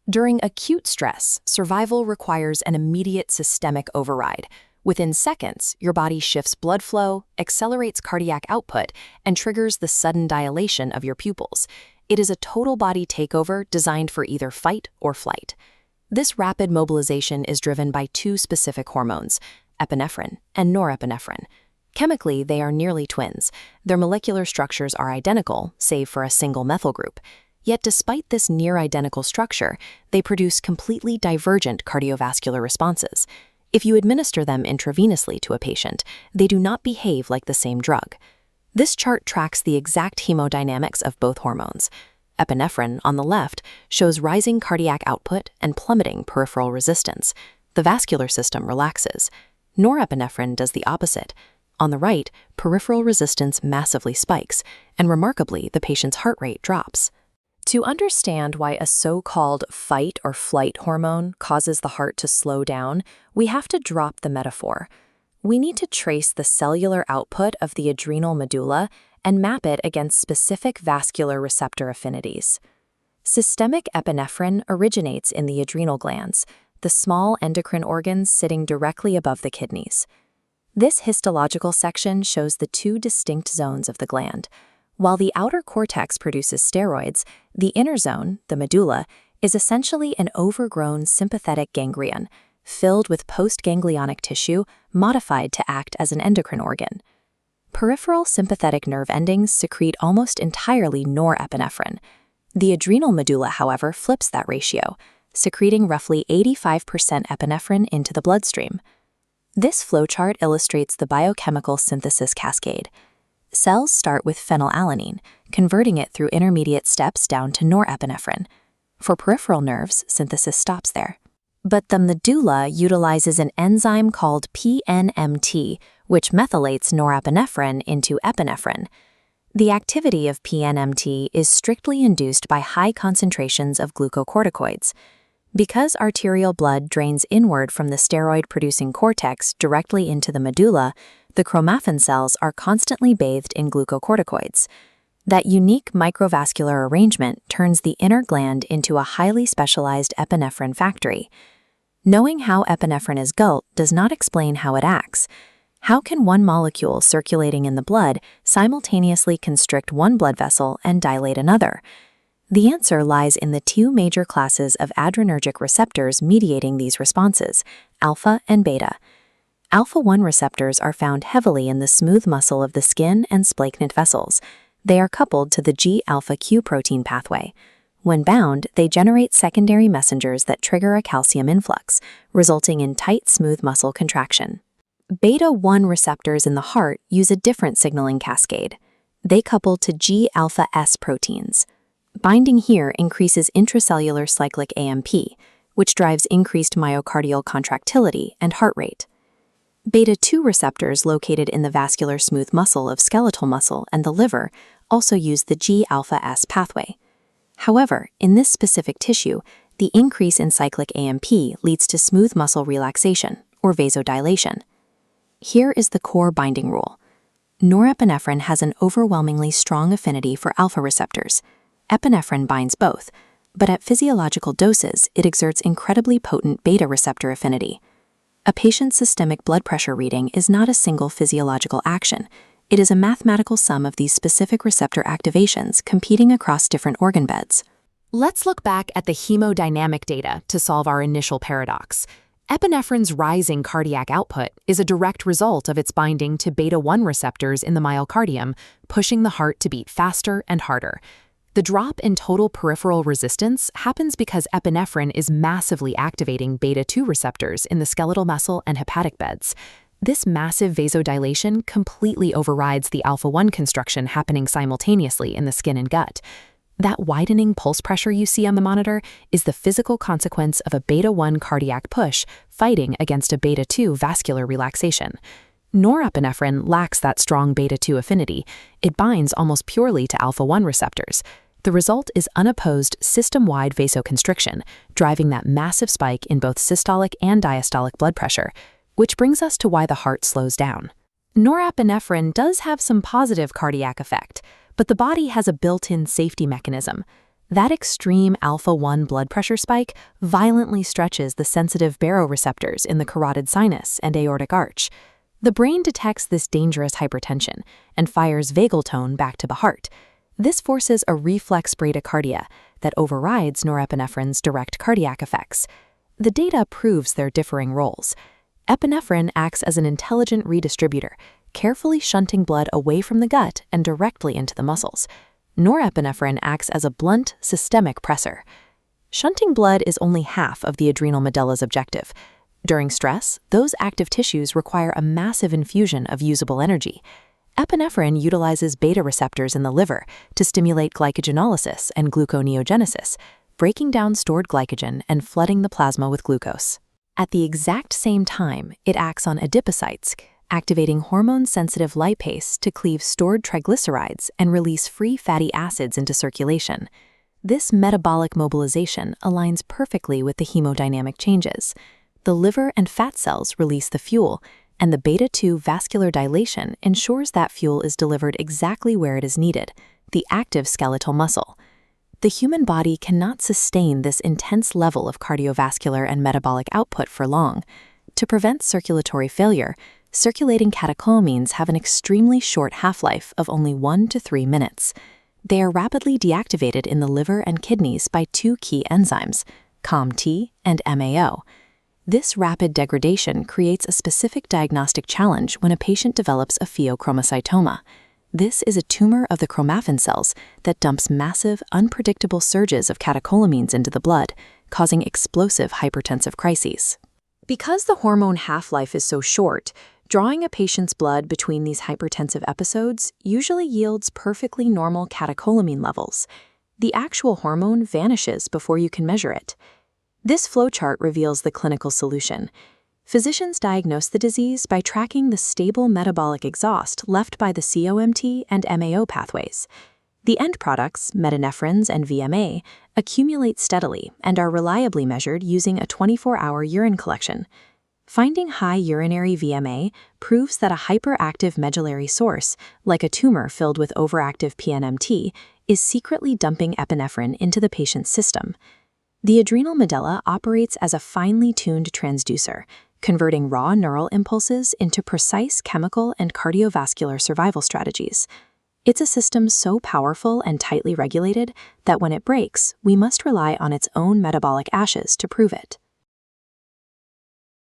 During acute stress, survival requires an immediate systemic override. Within seconds, your body shifts blood flow, accelerates cardiac output, and triggers the sudden dilation of your pupils. It is a total body takeover designed for either fight or flight. This rapid mobilization is driven by two specific hormones, epinephrine and norepinephrine. Chemically, they are nearly twins. Their molecular structures are identical, save for a single methyl group. Yet despite this near-identical structure, they produce completely divergent cardiovascular responses. If you administer them intravenously to a patient, they do not behave like the same drug. This chart tracks the exact hemodynamics of both hormones. Epinephrine, on the left, shows rising cardiac output and plummeting peripheral resistance. The vascular system relaxes. Norepinephrine does the opposite. On the right, peripheral resistance massively spikes, and remarkably, the patient's heart rate drops. To understand why a so-called fight or flight hormone causes the heart to slow down, we have to drop the metaphor. We need to trace the cellular output of the adrenal medulla and map it against specific vascular receptor affinities. Systemic epinephrine originates in the adrenal glands, the small endocrine organs sitting directly above the kidneys. This histological section shows the two distinct zones of the gland. While the outer cortex produces steroids, the inner zone, the medulla, is essentially an overgrown sympathetic ganglion, filled with postganglionic tissue modified to act as an endocrine organ. Peripheral sympathetic nerve endings secrete almost entirely norepinephrine. The adrenal medulla, however, flips that ratio, secreting roughly 85% epinephrine into the bloodstream. This flowchart illustrates the biochemical synthesis cascade. Cells start with phenylalanine, converting it through intermediate steps down to norepinephrine. For peripheral nerves, synthesis stops there. But the medulla utilizes an enzyme called PNMT, which methylates norepinephrine into epinephrine. The activity of PNMT is strictly induced by high concentrations of glucocorticoids. Because arterial blood drains inward from the steroid-producing cortex directly into the medulla, the chromaffin cells are constantly bathed in glucocorticoids. That unique microvascular arrangement turns the inner gland into a highly specialized epinephrine factory. Knowing how epinephrine is built does not explain how it acts. How can one molecule circulating in the blood simultaneously constrict one blood vessel and dilate another? The answer lies in the two major classes of adrenergic receptors mediating these responses, alpha and beta. Alpha-1 receptors are found heavily in the smooth muscle of the skin and splanchnic vessels. They are coupled to the G-alpha-Q protein pathway. When bound, they generate secondary messengers that trigger a calcium influx, resulting in tight, smooth muscle contraction. Beta-1 receptors in the heart use a different signaling cascade. They couple to G-alpha-S proteins. Binding here increases intracellular cyclic AMP, which drives increased myocardial contractility and heart rate. Beta-2 receptors located in the vascular smooth muscle of skeletal muscle and the liver also use the G-alpha-S pathway. However, in this specific tissue, the increase in cyclic AMP leads to smooth muscle relaxation, or vasodilation. Here is the core binding rule. Norepinephrine has an overwhelmingly strong affinity for alpha receptors. Epinephrine binds both, but at physiological doses, it exerts incredibly potent beta receptor affinity. A patient's systemic blood pressure reading is not a single physiological action. It is a mathematical sum of these specific receptor activations competing across different organ beds. Let's look back at the hemodynamic data to solve our initial paradox. Epinephrine's rising cardiac output is a direct result of its binding to beta-1 receptors in the myocardium, pushing the heart to beat faster and harder. The drop in total peripheral resistance happens because epinephrine is massively activating beta-2 receptors in the skeletal muscle and hepatic beds. This massive vasodilation completely overrides the alpha-1 construction happening simultaneously in the skin and gut. That widening pulse pressure you see on the monitor is the physical consequence of a beta-1 cardiac push fighting against a beta-2 vascular relaxation. Norepinephrine lacks that strong beta-2 affinity. It binds almost purely to alpha-1 receptors. The result is unopposed system-wide vasoconstriction, driving that massive spike in both systolic and diastolic blood pressure, which brings us to why the heart slows down. Norepinephrine does have some positive cardiac effect, but the body has a built-in safety mechanism. That extreme alpha-1 blood pressure spike violently stretches the sensitive baroreceptors in the carotid sinus and aortic arch. The brain detects this dangerous hypertension and fires vagal tone back to the heart. This forces a reflex bradycardia that overrides norepinephrine's direct cardiac effects. The data proves their differing roles. Epinephrine acts as an intelligent redistributor, carefully shunting blood away from the gut and directly into the muscles. Norepinephrine acts as a blunt, systemic pressor. Shunting blood is only half of the adrenal medulla's objective. During stress, those active tissues require a massive infusion of usable energy. Epinephrine utilizes beta receptors in the liver to stimulate glycogenolysis and gluconeogenesis, breaking down stored glycogen and flooding the plasma with glucose. At the exact same time, it acts on adipocytes, activating hormone-sensitive lipase to cleave stored triglycerides and release free fatty acids into circulation. This metabolic mobilization aligns perfectly with the hemodynamic changes. The liver and fat cells release the fuel, and the beta-2 vascular dilation ensures that fuel is delivered exactly where it is needed, the active skeletal muscle. The human body cannot sustain this intense level of cardiovascular and metabolic output for long. To prevent circulatory failure, circulating catecholamines have an extremely short half-life of only 1 to 3 minutes. They are rapidly deactivated in the liver and kidneys by two key enzymes, COMT and MAO. This rapid degradation creates a specific diagnostic challenge when a patient develops a pheochromocytoma. This is a tumor of the chromaffin cells that dumps massive, unpredictable surges of catecholamines into the blood, causing explosive hypertensive crises. Because the hormone half-life is so short, drawing a patient's blood between these hypertensive episodes usually yields perfectly normal catecholamine levels. The actual hormone vanishes before you can measure it. This flowchart reveals the clinical solution. Physicians diagnose the disease by tracking the stable metabolic exhaust left by the COMT and MAO pathways. The end products, metanephrines and VMA, accumulate steadily and are reliably measured using a 24-hour urine collection. Finding high urinary VMA proves that a hyperactive medullary source, like a tumor filled with overactive PNMT, is secretly dumping epinephrine into the patient's system. The adrenal medulla operates as a finely tuned transducer, converting raw neural impulses into precise chemical and cardiovascular survival strategies. It's a system so powerful and tightly regulated that when it breaks, we must rely on its own metabolic ashes to prove it.